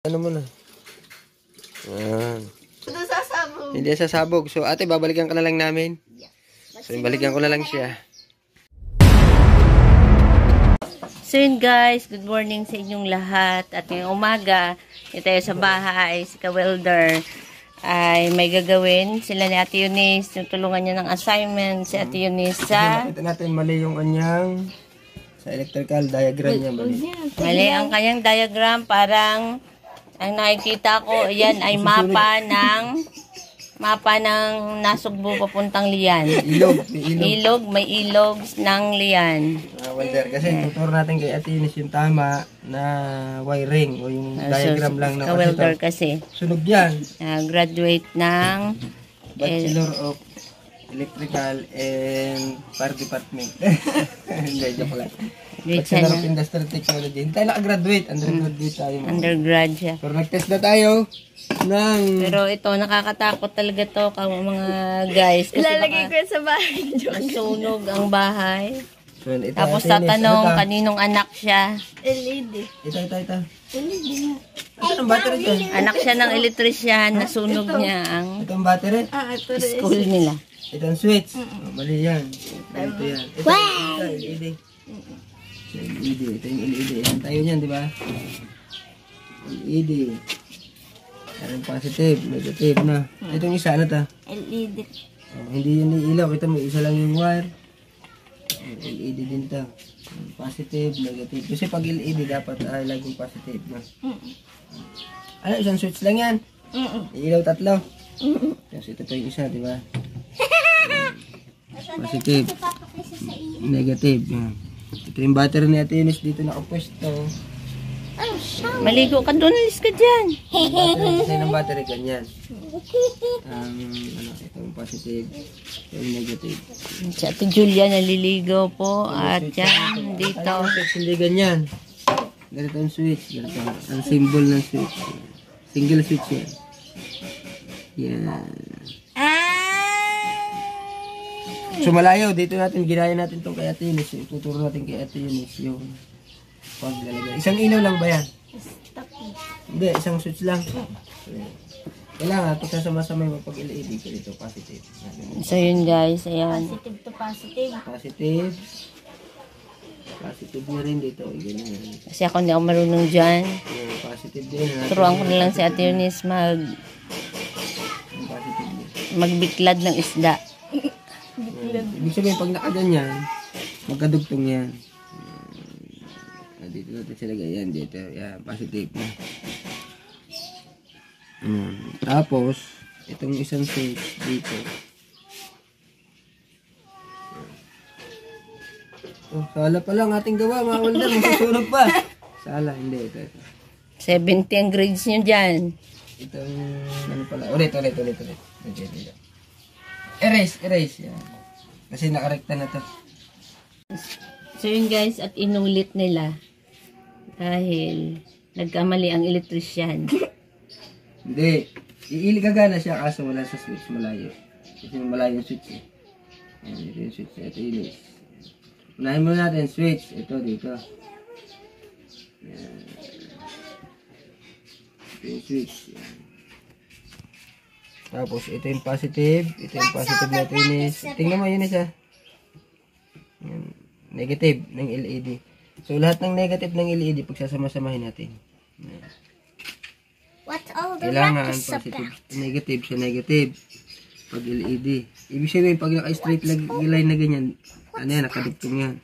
Ano mo na? Yan. Ito sasabog. Hindi sasabog. So, ate, babalikan ka na lang namin. So, balikan ko na lang siya. So yun guys, good morning sa inyong lahat. At ngayong umaga, tayo sa bahay, si Ka-Welder ay may gagawin. Sila ni Ate Eunice, tulungan niya ng assignment si Ate Eunice sa... Nakita natin mali yung kanyang sa electrical diagram niya. Mali ang kanyang diagram, parang ang nakikita ko, yan ay mapa ng Nasugbo papuntang Lian. Ilog, may ilog ng Lian. Welder, kasi tuturo natin kay Ate Eunice yung tama na wiring o yung diagram lang na Ka-Welder kasi. Sunog yan. Graduate ng Bachelor of Electrical and Fire Department. Hindi, joke lang. Bachelor of Industrial Technology. Hindi tayo nakagraduate. Undergraduate tayo. Undergrad siya. Pero nag-test na tayo ng... Pero ito, nakakatakot talaga to mga guys. Kasi ilalagay ko yan sa bahay. masunog ang bahay. So, ito, Tapos Ate Eunice, tatanong ano ta? kaninong anak siya. LED. Ito. LED nga. Ito ang battery ito. Anak siya ng elektrisyan, nasunog niya ang Ito ang battery. Ito rin. school nila. Ito ang switch. Oh, mali yan. Ito yan. Ito LED. LED. Ito yung LED. Yan tayo niyan, di ba? LED. Yan positive, negative na. Itong isa, ano ta? LED. Oh, hindi yun ilaw. Kita mo, isa lang yung wire. LED din ta. Positive, negative. Kasi pag LED, dapat laging positive na. Ano, isang switch lang yan. Ilaw tatlo. Tapos ito pa yung isa, di ba? Positive. Negative. Yan. Ito yung battery ni Ate Eunice dito nakapwesto. Maligo ka doon, alis ka dyan. Battery ng battery ganyan. Ito yung positive. Ito yung negative. Si Ate Julia naliligo po. At yan, dito. Ano yung switch? Hindi ganyan. Ganito ang switch. Ganito. Ang symbol ng switch. Single switch yan. Yan. So malayo, dito natin, ginaya natin itong kay Ate Eunice. Ituturo natin kay Ate Eunice yung paglalagay. Isang ilaw lang ba yan? Hindi, isang switch lang. Kailangan, pagsasama-sama yung pag-LED ko dito, positive. So yun guys, ayan. Positive to positive. Positive. Positive na rin dito. Ganyan. Kasi ako hindi ako marunong dyan. Yung positive din. Turuan ko na lang si Ate Eunice Positive din. magbiklad ng isda. Ibig sabihin, pag nakaganyan, magkadugtong yan. Dito natin sila ganyan. Dito. Yan, positive na. Tapos, itong isang switch dito. Oh, sala pa lang ating gawa, mga Welder. Masusunog pa. Sala, hindi. Ito. 70 ang grades nyo dyan. Itong, ano pala. Ulit. Erase. Yan. Kasi nakarekta na to. So yun guys, at inulit nila. Dahil nagkamali ang elektrisyan. Hindi. Gagana siya kaso wala sa switch malayo. Kasi malayo yung switch eh. Ayan, ito yung switch. Ito yung switch. Unahin muna natin switch. Ito dito. Ayan. Ito yung switch. Ayan. Tapos ito yung positive. Ito yung positive na Eunice. Tingnan mo Eunice ha. Ayan. Negative ng LED. So lahat ng negative ng LED pagsasama-samahin natin. Ayan. What's all the Kailangan ruckus positive, about? negative sa negative. Pag LED. Ibig sabihin, pag naka-straight line na ganyan, ano yan, nakadugtong yan.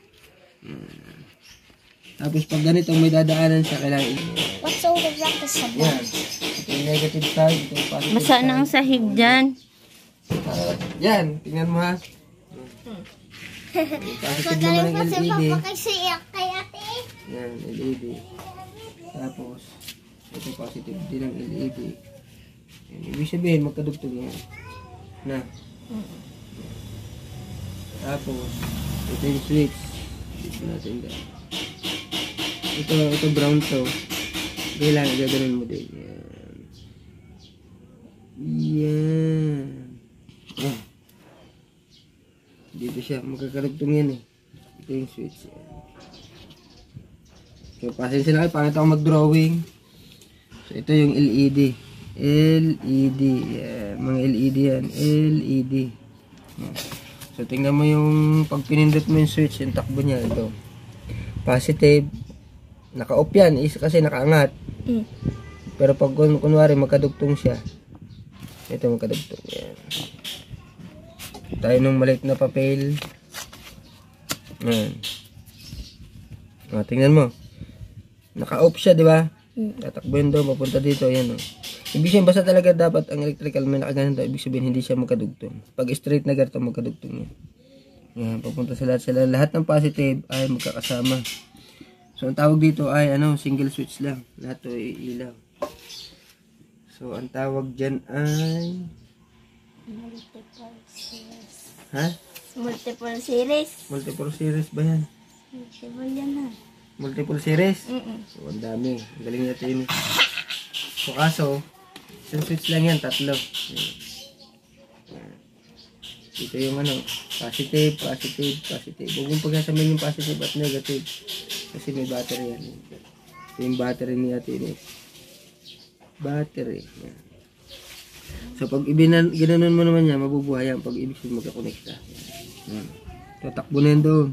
Tapos pag ganito may dadaanan siya, kailangan What's all the ruckus about? yan. Ito yung negative side, ito yung positive Basa side. na ang sahig dyan. Yan, tingnan mo ha. Positive naman ng LED. Kay ate. Yan, LED. Tapos, ito positive din ng LED. Yan, ibig sabihin, magkadugtong yan. Na. Tapos, ito yung switch. Switch natin dyan. Ito brown to. Kailangan gagawin mo din. Yan. Yan. Oh. Dito siya. Magkakarugtong yan eh. Ito yung switch. Yan. So, pasensya na kayo. Pangit ako mag-drawing. So, ito yung LED. LED. Mga LED yan. LED. So, tingnan mo yung pag pinindot mo yung switch, yung takbo niya. Ito. Positive. Naka-off yan. Kasi nakaangat. Pero pag kunwari magkadugtong siya. Ito magkadugtong. Yan. Tayo nung maliit na papel. Yan. Tingnan mo. Naka-off siya, di ba? Tatakbo yun doon, papunta dito. Yan, ibig sabihin, basta talaga dapat ang electrical may nakaganito. Ibig sabihin, hindi siya magkadugtong. Pag straight na ganito, magkadugtong yan. Yan, papunta sa lahat. Lahat ng positive ay magkakasama. So, ang tawag dito ay, single switch lang. Lahat to ay ilaw. So, ang tawag dyan ay... Multiple series. Ha? Multiple series. Multiple series ba yan? Multiple yan ha. Multiple series? So, ang dami. Ang galing natin yun. So, kaso, isang switch lang yan, 3. Dito yung positive, positive, positive. Huwag mong pagkasamin yung positive at negative. Kasi may battery yan. Ito yung battery ni Ate Ines. Battery. Yan. So, pag ginanon mo naman yan, mabubuhay yan. Pag ibig sabihin magkakonekta. Yan. Tatakbo na yan doon.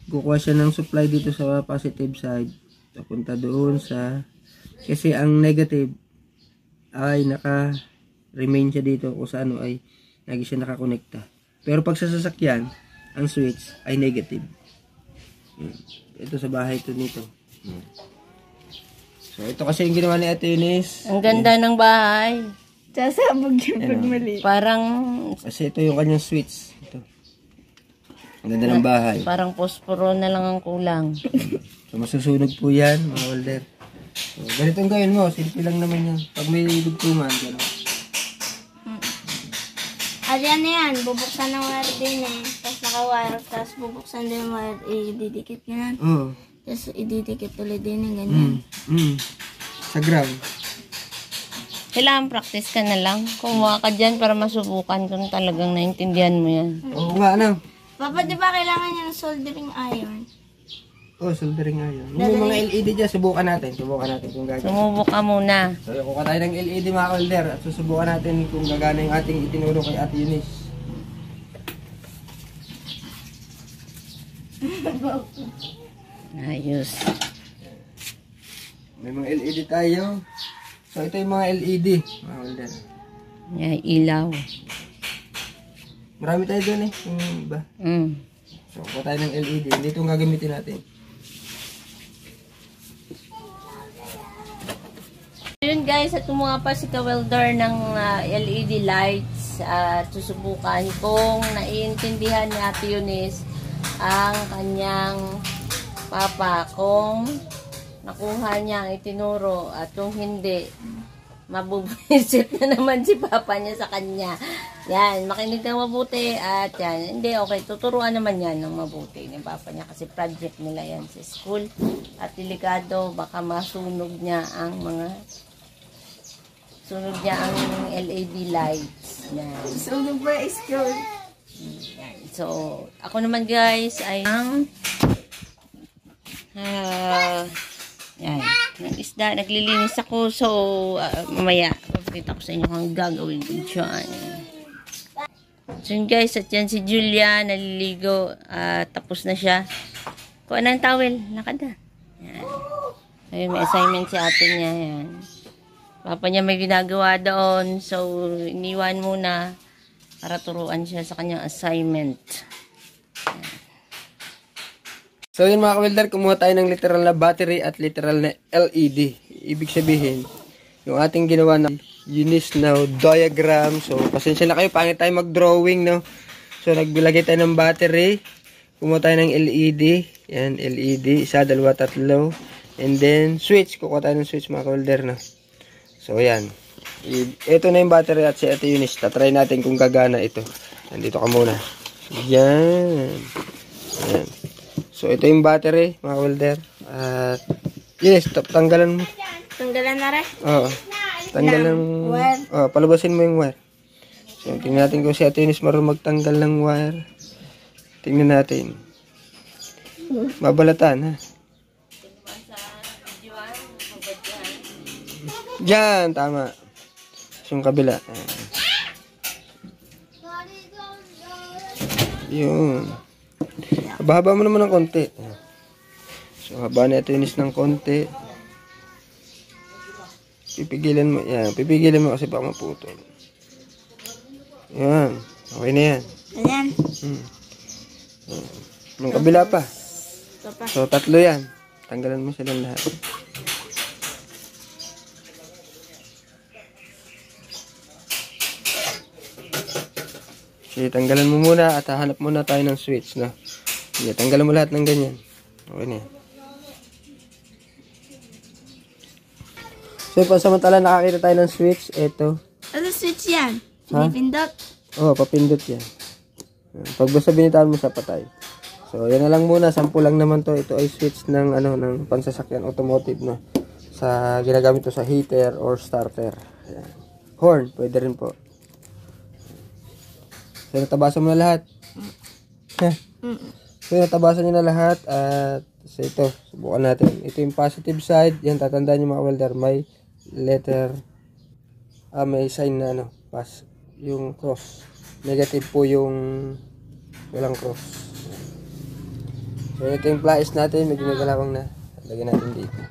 Kukuha siya ng supply dito sa positive side. Papunta doon sa... Kasi ang negative ay naka-remain siya dito kung sa ay lagi siya nakakonekta. Pero pag sa sasakyan, ang switch ay negative. Ito sa bahay ito nito. So, ito kasi yung ginawa ni Ate Eunice. Ang ganda ng bahay. Sasabog yung pag mali. Parang Kasi ito yung kanyang switch. Ito. Ang ganda ng bahay. parang posporo na lang ang kulang. So, masusunog po yan, mga welder. So, ganitong gawin mo. Simple lang naman yan. Pag may dugtungan, gano'n. Ayan na yan. Bubuksan ng wire din eh. Tapos naka-wire. Tapos bubuksan din yung wire. Ididikit yan. Oo. Tapos ididikit ulit din yung ganyan. Sa ground. Kailangan practice ka na lang. Kumuha ka dyan para masubukan kung talagang naintindihan mo yan. Oo nga, Papa, di ba kailangan niya ng soldering iron? soldering iron. Yung mga LED dyan, subukan natin. Subukan natin kung gagana. Sumubok ka muna. So, kuha tayo ng LED mga welder at susubukan natin kung gagana yung ating itinuro kay Ate Eunice. Ayos. May mga LED tayo. So, ito yung mga LED, mga welder. Yan, ilaw. Marami tayo doon yung iba. So, kuha tayo ng LED. Hindi itong gagamitin natin. Yun guys, at kumuha pa si ka-welder ng LED lights at susubukan kung naiintindihan ni Ate Eunice ang kanyang papa, kung nakuha niya ang itinuro at kung hindi, mabubuisit na naman si papa niya sa kanya. Yan, makinig ng mabuti at yan, hindi, okay, tuturuan naman yan ng mabuti ni papa niya kasi project nila yan sa school at delikado, baka masunog niya ang ang LED lights. Yan. Sunog ba school? Yan. So, ako naman guys ay ang yan, ng isda, naglilinis ako. So, mamaya, papakita ko sa inyo kung gagawin ko dyan. So, yun guys, at yan si Julia, naliligo. Tapos na siya. Kuha ng towel, lakad na. Yan. Ayun, may assignment si ate niya. Yan. Papa niya may ginagawa doon. So, iniwan muna para turuan siya sa kanyang assignment. So yun mga ka-welder, kumuha tayo ng literal na battery at literal na LED. Ibig sabihin, yung ating ginawa na Eunice now diagram. So pasensya na kayo, pangit tayo mag-drawing, no? So naglagay tayo ng battery. Kumuha tayo ng LED. Yan, LED. Isa, dalawa, tatlo. And then switch. Kukuha tayo ng switch mga ka-welder, no? So yan. Ito na yung battery at si Ate Eunice. Tatry natin kung gagana ito. Nandito ka muna. Yan. Yan. So, ito yung battery, mga welder. At, yes, tanggalan mo. Tanggalan na rin? Oo. Tanggalan wire. Oo, palubasin mo yung wire. So, tingnan natin kung si Ate Eunice marunong magtanggal ng wire. Tingnan natin. Mabalatan, ha? Diyan, tama. Yung kabila. Ayan. Yun. Haba-haba mo naman ng konti. So, haba na ito inis ng konti. Pipigilan mo. Yan. Pipigilan mo kasi baka maputol. Yan. Okay na yan. Ayan. Yung kabila pa. Ito pa. So, 3 yan. Tanggalan mo silang lahat. Sige, tanggalan mo muna at hahanap muna tayo ng switch, no? Sige, tanggalan mo lahat ng ganyan. Okay na yan. So, pansamantala nakakita tayo ng switch. Ito. Ano switch yan? Ha? Pinipindot. Oo, papindot yan. Pag basta binitawan mo siya, patay. So, yan na lang muna. Sample lang naman to. Ito ay switch ng, ng pansasakyan automotive, no? Sa, ginagamit to sa heater or starter. Ayan. Horn, pwede rin po. So, natabasan mo na lahat. So, natabasan nyo na lahat. At, so ito, subukan natin. Ito yung positive side. Yan, tatandaan nyo mga welder. May letter, may sign na, pass. Yung cross. Negative po yung walang cross. So, ito yung pliers natin. Medyo nagalawang na. Lagyan natin dito.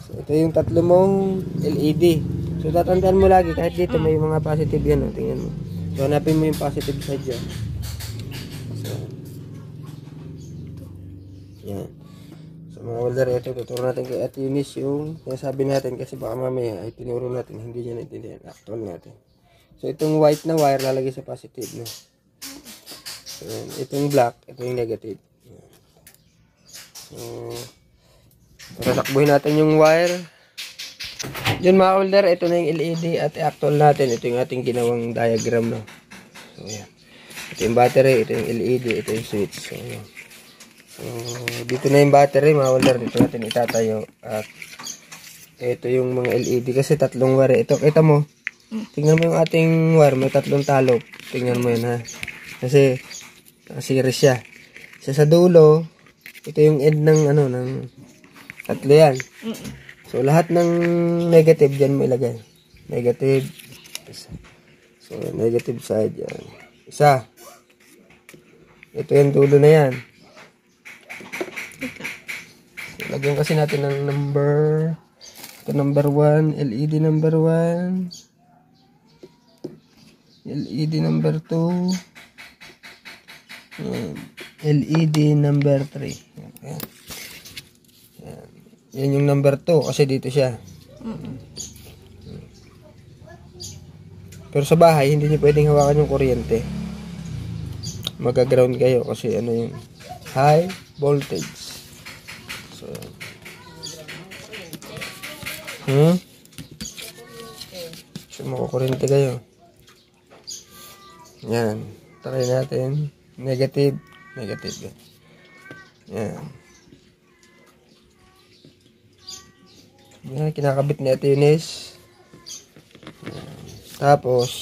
So, ito yung 3 mong LED. So, tatandaan mo lagi. Kahit dito may mga positive yan. Tingnan mo. So, hanapin mo yung positive side dyan. So, yan. So, mga welder, ito. Tuturo natin kay Ate Eunice yung sabi natin kasi baka mamaya ay tinuro natin. Hindi niya naintindihan. Actual natin. So, itong white na wire lalagay sa positive. No? So, itong black, ito yung negative. So, tatakbuhin natin yung wire. Yun mga welder, ito na yung LED at i-actual natin. Ito yung ating ginawang diagram. No? So, yan. Ito yung battery, ito yung LED, ito yung switch. So, yan. So, dito na yung battery mga welder. Dito natin itatayo. At ito yung mga LED kasi 3 wire. Ito, kita mo. Tingnan mo yung ating wire. May 3 talop. Tingnan mo yun ha. Kasi, series siya. Sa dulo, ito yung end ng ng 3 yan. So, lahat ng negative dyan mo ilagay. Negative. So, negative side yan. Isa. Ito yung dulo na yan. So, lagyan kasi natin ng number. Ito number 1. LED number 1. LED number 2. LED number 3. Okay. Yan yung number 2 kasi dito siya. Pero sa bahay, hindi niyo pwedeng hawakan yung kuryente. Mag-ground kayo kasi yung high voltage. So, so makukuryente kayo. Yan. Try natin. Negative. Negative. Yan. Yan, kinakabit ni Ate Eunice. Tapos,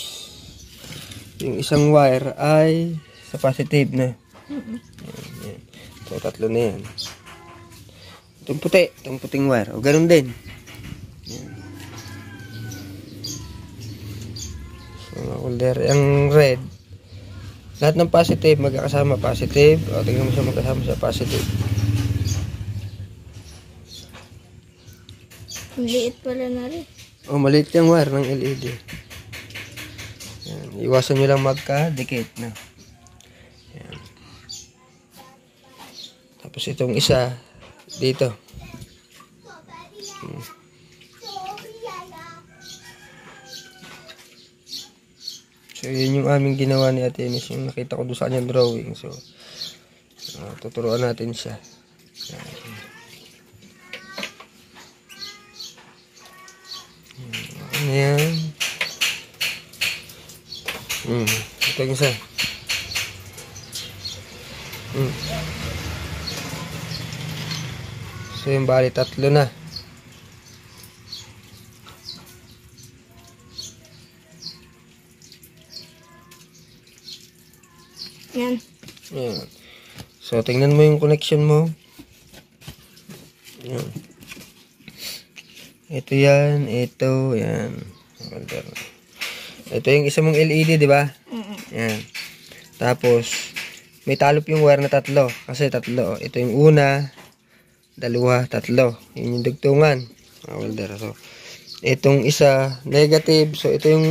yung isang wire ay sa positive na. Yan. So, 3 na yan. Itong puti, itong puting wire. O, ganun din. Yan. So, holder. Ang red, lahat ng positive, magkakasama positive. O, tingnan mo siya magkasama sa positive. Liit pala na rin. O, maliit yung wire ng LED. Yan. Iwasan nyo lang magka-dikit na. Yan. Tapos itong isa, dito. So, yun yung aming ginawa ni Ate Eunice. Yung nakita ko doon sa kanyang drawing. So, tuturuan natin siya. Yan. Ayan. Ito yung isa. So yung bali 3 na. Yan. Ayan. So tingnan mo yung connection mo. Ayan. Ito yan, ito, yan. Ito yung isa mong LED, di ba? Yan. Tapos, may talop yung wire na tatlo. Kasi tatlo. Ito yung una, dalawa, tatlo. Yun yung dugtungan. So, itong isa, negative. So, ito yung,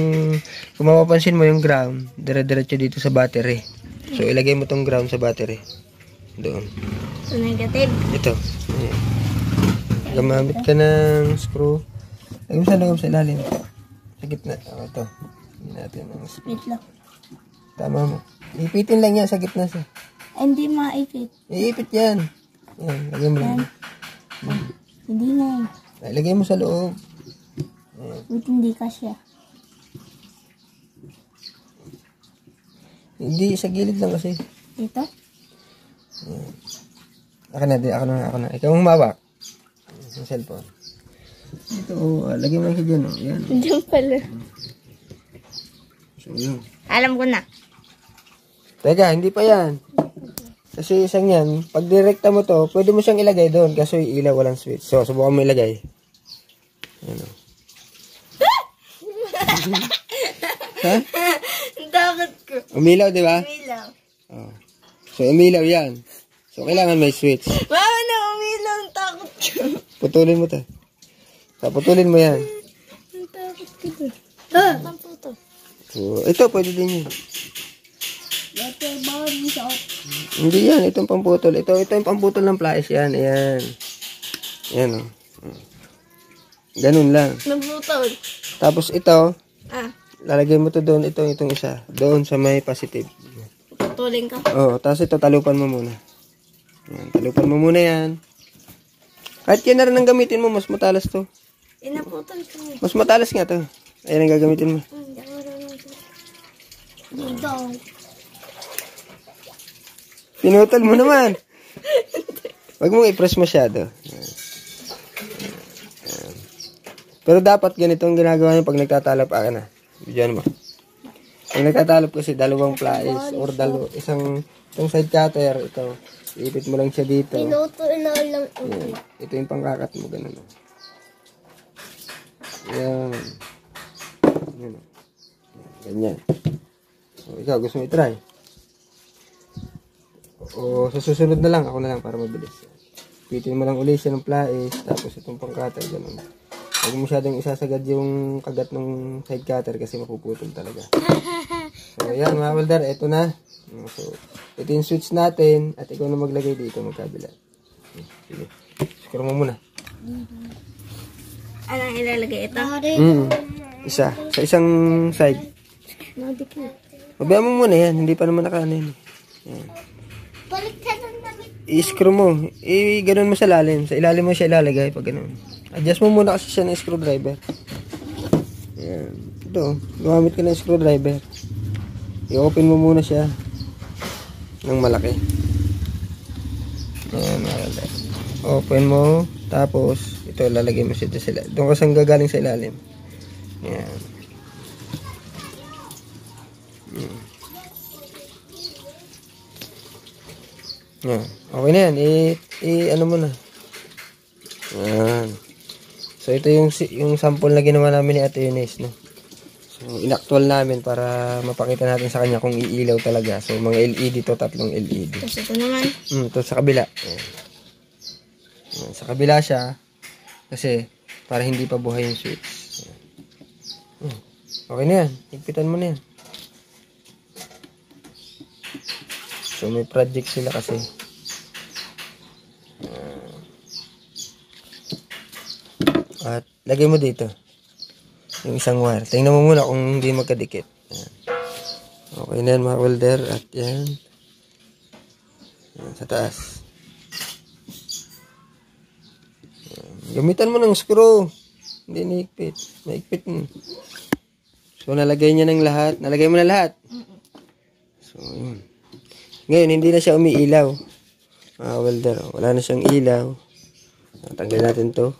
kung mapapansin mo yung ground, dire-diretso dito sa battery. So, ilagay mo tong ground sa battery. Doon. So, negative. Ito. Ayan. Gamamit ka ng screw. Lagay mo sa loob, sa ilalim. Sa gitna. Ito. Hindi natin ang screw. Wait lang. Tama mo. Ipitin lang yan sa gitna siya. Hindi maipit. Iipit yan. Yan. Lagay mo lang. Hindi na yun. Lagay mo sa loob. Wait, hindi kasya. Hindi, sa gilid lang kasi. Ito? Ako na. Ikaw ang humawak. Yung cellphone. Ito, lagay mo lang siya dyan. Yan. Diyan pala. So, yun. Alam ko na. Teka, hindi pa yan. Kasi isang yan, pag direkta mo to, pwede mo siyang ilagay doon kasi ilaw walang switch. So, subukan mo ilagay. Ano? Ha? Takot ko. Umilaw, di ba? Umilaw. Oh. So, umilaw yan. So, kailangan may switch. Mama na umilaw. Takot ko. Putulin mo to. So, putulin mo yan. Takot ko. Pamputo. So, ito, pwede din yun. Hindi yan, itong pamputol. Ito yung pamputol ng pliers yan. Ayan. Ayan, o. Ganun lang. Nabutol. Tapos ito, Ah. lalagay mo to doon, itong isa. Doon sa may positive. Putulin ka. Oo, tapos ito, talupan mo muna. Ayan, talupan mo muna yan. Kahit yan na rin ang gamitin mo, mas matalas to. Inaputol ko. Mas matalas nga to. Ayan ang gagamitin mo. Hindi ako marunong to. Dito. Pinutol mo naman. Huwag mong i-press masyado. Ayan. Ayan. Pero dapat ganito ang ginagawa niyo pag nagtatalap. Akin na. Bidyan mo. Pag nagtatalap kasi dalawang pliers or isang side cutter. Ito. Iipit mo lang siya dito. Pinutol na lang. Ayan. Ito yung pangkakat mo. Ganun. Ayan. Ayan. Ganyan. O, ikaw, gusto mo i-try? O, sa susunod na lang. Ako na lang para mabilis. Pitin mo lang ulit siya ng pliers. Tapos itong pangcutter. Ganun. Huwag mo masyadong isasagad yung kagat ng side cutter kasi mapuputol talaga. So, ayan mga welder. Ito na. So, ito yung switch natin. At ikaw na maglagay dito magkabila. Sige. Screw mo muna. Anong ilalagay ito? Isa. Sa isang side. Mabayaan mo muna yan. Hindi pa naman nakaano yan. Yan. I-screw mo. I-ganon mo sa lalim. Sa ilalim mo siya ilalagay pag ganon. Adjust mo muna kasi siya ng screwdriver. Yan. Ito. Gumamit ka ng screwdriver. I-open mo muna siya ng malaki. Yan. Open mo. Tapos, ito lalagay mo siya sa ilalim. Doon kasang gagaling sa ilalim. Yan. Yan. Okay na yan. Ano mo na. Yan. So, ito yung sample na ginawa namin ni Ate Eunice, no? So, inactual namin para mapakita natin sa kanya kung iilaw talaga. So, mga LED to, tatlong LED. Tapos ito naman. Ito sa kabila. Yan. Yan. Sa kabila siya. Kasi, para hindi pa buhay yung switch. Yan. Okay na yan. Higpitan mo na yan. So, may project sila kasi. At lagay mo dito yung isang wire. Tingnan mo muna kung hindi magkadikit. Ayan. Okay na yan mga welder. At yan. Ayan, sa taas. Ayan. Gamitan mo ng screw. Hindi naikpit. Naikpit mo. So nalagay niya ng lahat. Nalagay mo na lahat. So yun. Ngayon hindi na siya umiilaw. Mga welder. Wala na siyang ilaw. Tanggal natin to.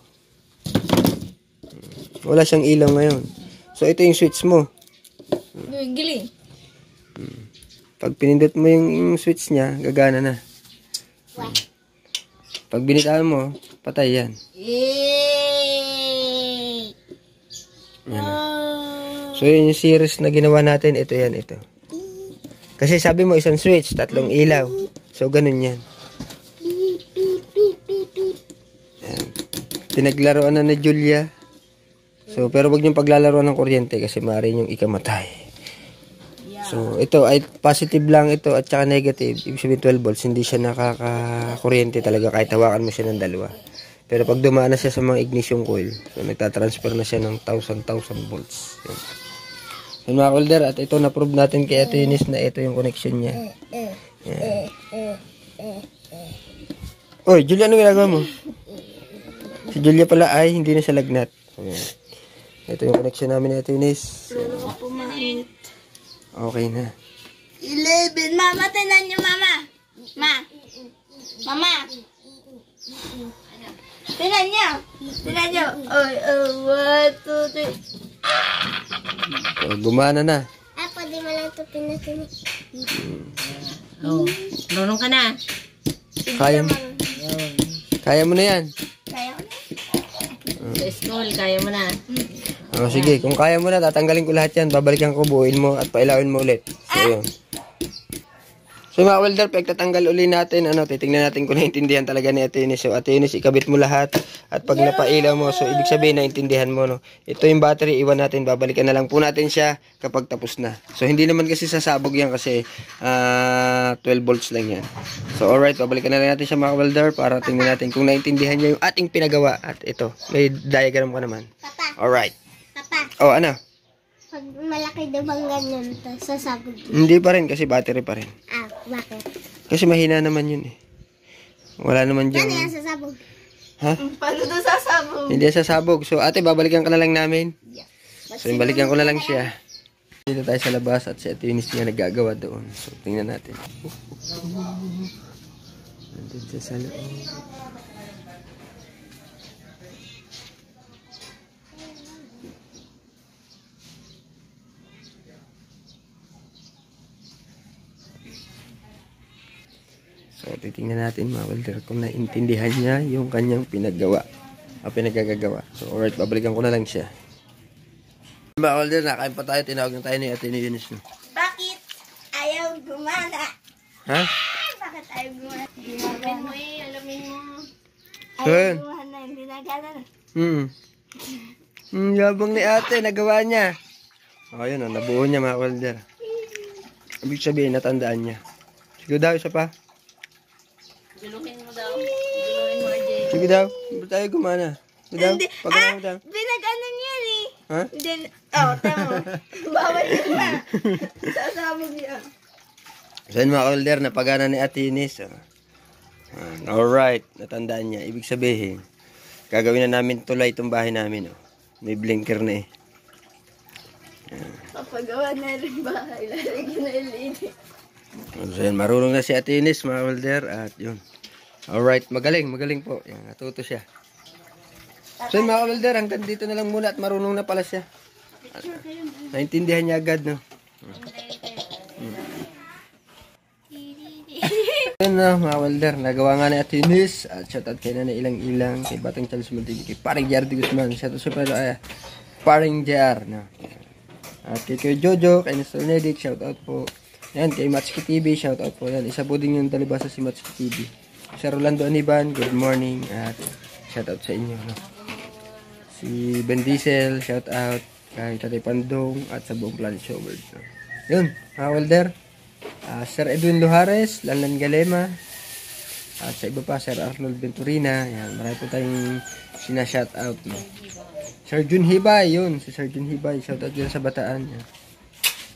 Wala siyang ilaw ngayon. So, ito yung switch mo. Giling. Pag pinindot mo yung switch niya, gagana na. Pag binitaan mo, patay yan. Yan. So, yun yung series na ginawa natin. Ito yan, ito. Kasi sabi mo, isang switch, 3 ilaw. So, ganun yan. Yan. Pinaglaruan na ni Julia. So, pero wag niyong paglalaruan ng kuryente kasi maaari niyong ikamatay. So, ito ay positive lang ito at saka negative. Ibig sabihin 12 volts, hindi siya nakaka-kuryente talaga kahit hawakan mo siya ng dalawa. Pero pag dumaan na siya sa mga ignition coil, so nagtatransfer na siya ng 1,000 volts. Yun. Yun mga welder, at ito na-prove natin kay Ate Eunice na ito yung connection niya. Yan. Oy, Julia, ano ginagawa mo? Si Julia pala ay hindi na siya lagnat. So, yan. Ito yung connection namin ni Ate Eunice. Okay na. 11. Mama, tinan niyo, mama. Mama. Tinan niyo. Oh, 1, 2, 3. So, gumana na. Pwede mo lang ito pinasin. Oh, marunong ka na. Kaya mo. Kaya mo na yan. Kaya ko na. Sa school, kaya mo na. Oh, sige, kung kaya mo na, tatanggalin ko lahat yan. Babalikan ko, buuin mo at pailawin mo ulit. So, yun. So, mga welder, pagtatanggal uli natin, titingnan natin kung naintindihan talaga ni Ate Eunice. So, Ate Eunice, ikabit mo lahat. At pag napailaw mo, so, ibig sabihin, naintindihan mo, no? Ito yung battery, iwan natin. Babalikan na lang po natin siya kapag tapos na. So, hindi naman kasi sasabog yan kasi 12 volts lang yan. So, alright, babalikan na lang natin siya, mga welder, para tingnan natin kung naintindihan niya yung ating pinagawa. At ito, may diagram ka naman. Papa. Alright. Papa. Oh, ano? Pag malaki daw bang ganyan, sasabog. Hindi pa rin kasi battery pa rin. Bakit? Kasi mahina naman yun eh. Wala naman dyan. Paano yan sasabog? Ha? Paano daw sasabog? Hindi sasabog. So ate, babalikan ka na lang namin. So balikan ko na lang siya. Dito tayo sa labas at si Ate Eunice niya naggagawa doon. So tingnan natin. Nandun siya sa loob. So, titingnan natin mga welder kung naintindihan niya yung kanyang pinagagawa. So, alright, babalikan ko na lang siya. Mga welder, nakain pa tayo. Tinawag na tayo ni Ate Eunice. No? Bakit ayaw gumana? Ha? Bakit ayaw gumana? Alamin mo alamin mo. So, yun. Ayaw gumana, hindi na gana. Yabang ni ate, nagawa niya. O, yun o, nabuo niya mga welder. Ibig sabihin, natandaan niya. Sige daw, isa pa. Guluhin mo daw. Guluhin mo, RJ. Sige daw, ba't tayo gumana? Sige daw, pagkana mo daw. Pinag-ano niyan eh. Ha? Then, tama. Bawal yun na. Sasabog yan. So yun mga welder, napagana ni Ate Eunice. Alright, natandaan niya. Ibig sabihin, gagawin na namin tulay itong bahay namin. May blinker na eh. Papagawa na rin bahay. Lalagyan na LED. So yun, marunong na si Ate Eunice mga welder. At yun. Alright, magaling po. Yan, natuto siya. So yun mga welder, hanggang dito na lang muna at marunong na pala siya. Naintindihan niya agad, no? Yun na mga welder, nagawa nga ni Ate Eunice. At shoutout kay Nanay Ilang-Ilang, kay Batang Charles Multibi, kay Paring JR de Guzman. Shoutout sa pero Paring JR, no? At kay Kuya Jojo, kay Nestor Nedic, shoutout po. Yan, kay Matsuki TV, shoutout po. Yan, isa po din yung talibasa si Matsuki TV. Sir Rolando Aniban, good morning. At shoutout sa inyo, no? Si Ben Diesel, shoutout. Kay Tatay Pandong at sa buong Planet Show World, no? Yun, mga welder. Sir Edwin Lujares, Lanlan Galema, at sa iba pa, Sir Arnold Venturina. Yan, marami po tayong sinashoutout, no? Sir Jun Hibay, yun, si Sir Jun Hibay, shoutout dyan sa Bataan. Yan.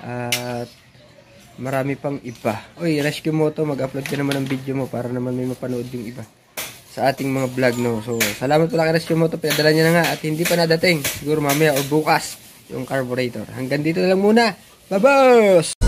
At marami pang iba. Uy, Rescue Moto, mag-upload ka naman ng video mo para naman may mapanood yung iba sa ating mga vlog, no? So, salamat pala kay Rescue Moto, pinadala niya na nga at hindi pa nadating. Siguro mamaya o bukas yung carburetor. Hanggang dito na lang muna. Babos!